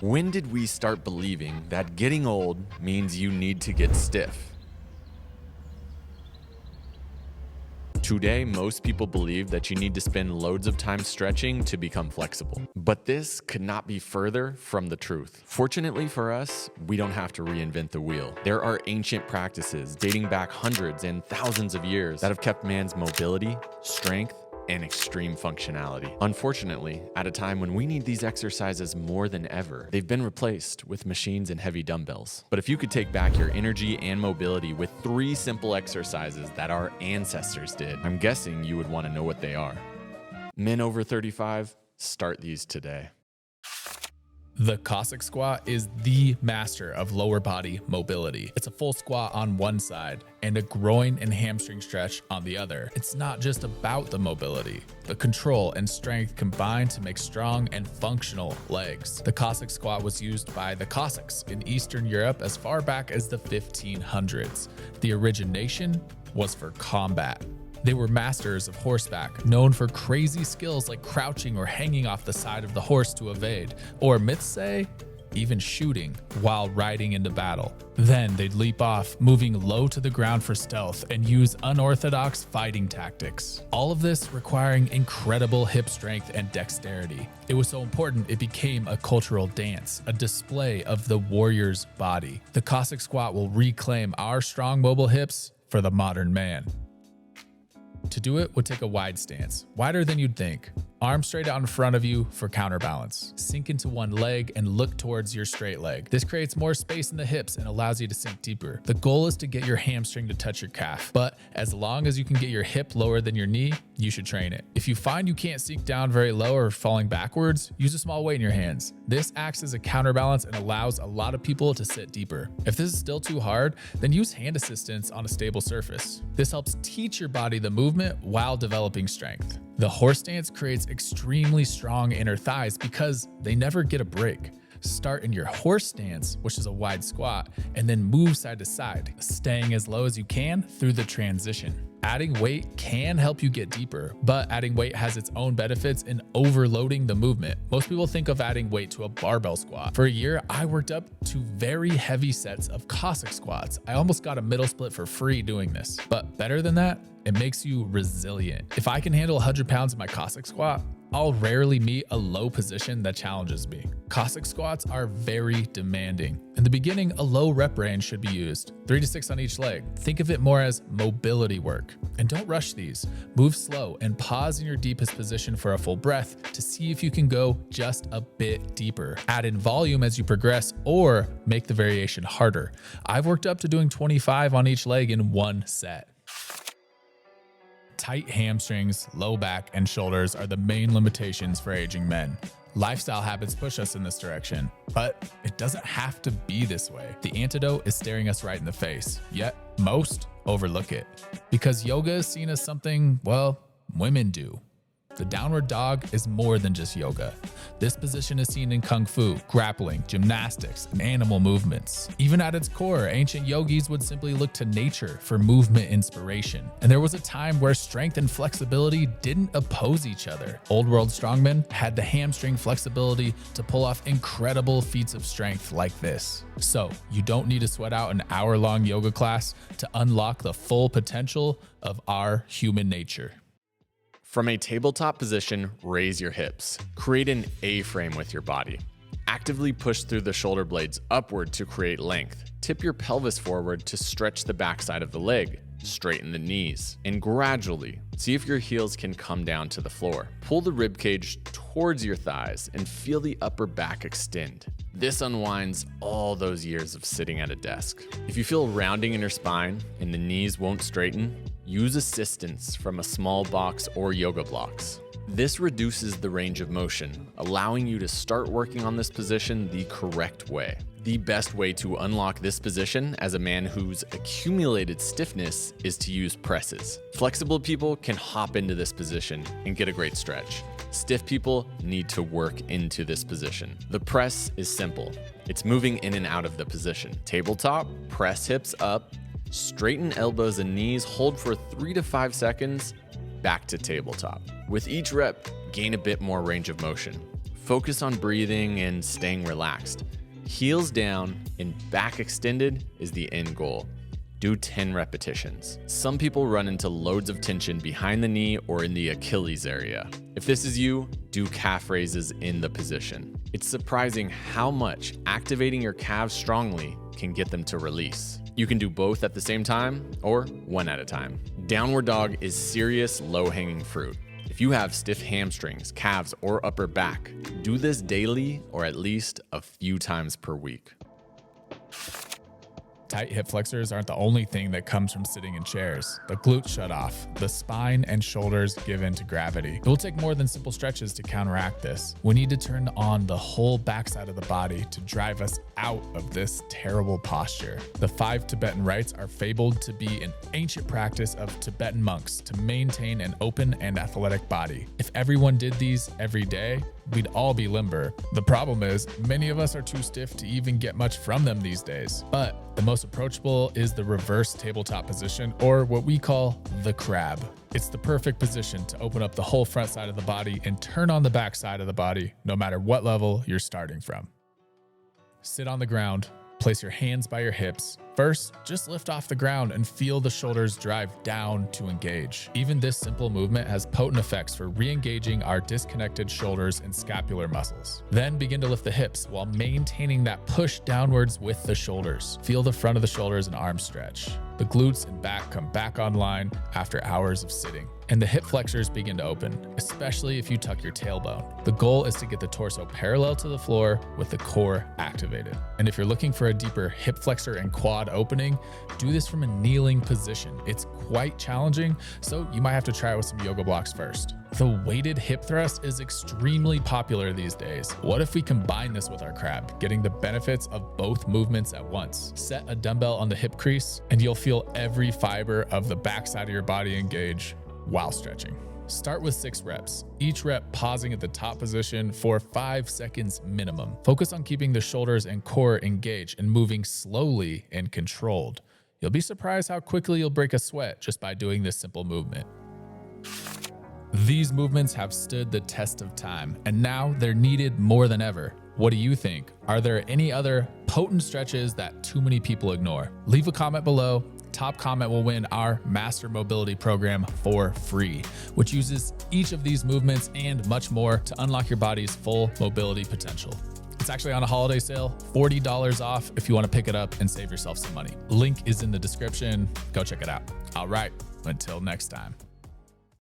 When did we start believing that getting old means you need to get stiff? Today, most people believe that you need to spend loads of time stretching to become flexible. But this could not be further from the truth. Fortunately for us, we don't have to reinvent the wheel. There are ancient practices dating back hundreds and thousands of years that have kept man's mobility, strength, and extreme functionality. Unfortunately, at a time when we need these exercises more than ever, they've been replaced with machines and heavy dumbbells. But if you could take back your energy and mobility with 3 simple exercises that our ancestors did, I'm guessing you would want to know what they are. Men over 35, start these today. The Cossack Squat is the master of lower body mobility. It's a full squat on one side and a groin and hamstring stretch on the other. It's not just about the mobility. The control and strength combine to make strong and functional legs. The Cossack Squat was used by the Cossacks in Eastern Europe as far back as the 1500s. The origination was for combat. They were masters of horseback, known for crazy skills like crouching or hanging off the side of the horse to evade, or myths say, even shooting while riding into battle. Then they'd leap off, moving low to the ground for stealth and use unorthodox fighting tactics. All of this requiring incredible hip strength and dexterity. It was so important it became a cultural dance, a display of the warrior's body. The Cossack Squat will reclaim our strong mobile hips for the modern man. To do it would take a wide stance, wider than you'd think. Arms straight out in front of you for counterbalance. Sink into one leg and look towards your straight leg. This creates more space in the hips and allows you to sink deeper. The goal is to get your hamstring to touch your calf, but as long as you can get your hip lower than your knee, you should train it. If you find you can't sink down very low or falling backwards, use a small weight in your hands. This acts as a counterbalance and allows a lot of people to sit deeper. If this is still too hard, then use hand assistance on a stable surface. This helps teach your body the movement while developing strength. The horse stance creates extremely strong inner thighs because they never get a break. Start in your horse stance, which is a wide squat, and then move side to side, staying as low as you can through the transition. Adding weight can help you get deeper, but adding weight has its own benefits in overloading the movement. Most people think of adding weight to a barbell squat. For a year, I worked up to very heavy sets of Cossack squats. I almost got a middle split for free doing this. But better than that, it makes you resilient. If I can handle 100 pounds in my Cossack squat, I'll rarely meet a low position that challenges me. Cossack squats are very demanding. In the beginning, a low rep range should be used, 3 to 6 on each leg. Think of it more as mobility work. And don't rush these. Move slow and pause in your deepest position for a full breath to see if you can go just a bit deeper. Add in volume as you progress or make the variation harder. I've worked up to doing 25 on each leg in one set. Tight hamstrings, low back, and shoulders are the main limitations for aging men. Lifestyle habits push us in this direction, but it doesn't have to be this way. The antidote is staring us right in the face, yet most overlook it. Because yoga is seen as something, well, women do. The downward dog is more than just yoga. This position is seen in kung fu, grappling, gymnastics, and animal movements. Even at its core, ancient yogis would simply look to nature for movement inspiration. And there was a time where strength and flexibility didn't oppose each other. Old world strongmen had the hamstring flexibility to pull off incredible feats of strength like this. So you don't need to sweat out an hour-long yoga class to unlock the full potential of our human nature. From a tabletop position, raise your hips. Create an A-frame with your body. Actively push through the shoulder blades upward to create length. Tip your pelvis forward to stretch the backside of the leg. Straighten the knees. And gradually, see if your heels can come down to the floor. Pull the ribcage towards your thighs and feel the upper back extend. This unwinds all those years of sitting at a desk. If you feel rounding in your spine and the knees won't straighten, use assistance from a small box or yoga blocks. This reduces the range of motion, allowing you to start working on this position the correct way. The best way to unlock this position as a man who's accumulated stiffness is to use presses. Flexible people can hop into this position and get a great stretch. Stiff people need to work into this position. The press is simple. It's moving in and out of the position. Tabletop, press hips up, straighten elbows and knees, hold for 3 to 5 seconds, back to tabletop. With each rep, gain a bit more range of motion. Focus on breathing and staying relaxed. Heels down and back extended is the end goal. Do 10 repetitions. Some people run into loads of tension behind the knee or in the Achilles area. If this is you, do calf raises in the position. It's surprising how much activating your calves strongly can get them to release. You can do both at the same time or one at a time. Downward dog is serious low-hanging fruit. If you have stiff hamstrings, calves, or upper back, do this daily or at least a few times per week. Tight hip flexors aren't the only thing that comes from sitting in chairs. The glutes shut off. The spine and shoulders give in to gravity. It will take more than simple stretches to counteract this. We need to turn on the whole backside of the body to drive us out of this terrible posture. The 5 Tibetan rites are fabled to be an ancient practice of Tibetan monks to maintain an open and athletic body. If everyone did these every day, we'd all be limber. The problem is, many of us are too stiff to even get much from them these days. But the most approachable is the reverse tabletop position, or what we call the crab. It's the perfect position to open up the whole front side of the body and turn on the back side of the body, no matter what level you're starting from. Sit on the ground. Place your hands by your hips. First, just lift off the ground and feel the shoulders drive down to engage. Even this simple movement has potent effects for re-engaging our disconnected shoulders and scapular muscles. Then begin to lift the hips while maintaining that push downwards with the shoulders. Feel the front of the shoulders and arms stretch. The glutes and back come back online after hours of sitting. And the hip flexors begin to open, especially if you tuck your tailbone. The goal is to get the torso parallel to the floor with the core activated. And if you're looking for a deeper hip flexor and quad opening, do this from a kneeling position. It's quite challenging, so you might have to try it with some yoga blocks first. The weighted hip thrust is extremely popular these days. What if we combine this with our crab, getting the benefits of both movements at once? Set a dumbbell on the hip crease, and you'll feel every fiber of the backside of your body engage while stretching. Start with 6 reps, each rep pausing at the top position for 5 seconds minimum. Focus on keeping the shoulders and core engaged and moving slowly and controlled. You'll be surprised how quickly you'll break a sweat just by doing this simple movement. These movements have stood the test of time, and now they're needed more than ever. What do you think? Are there any other potent stretches that too many people ignore? Leave a comment below. Top comment will win our Master Mobility program for free, which uses each of these movements and much more to unlock your body's full mobility potential. It's actually on a holiday sale, $40 off if you want to pick it up and save yourself some money. Link is in the description. Go check it out. All right, until next time.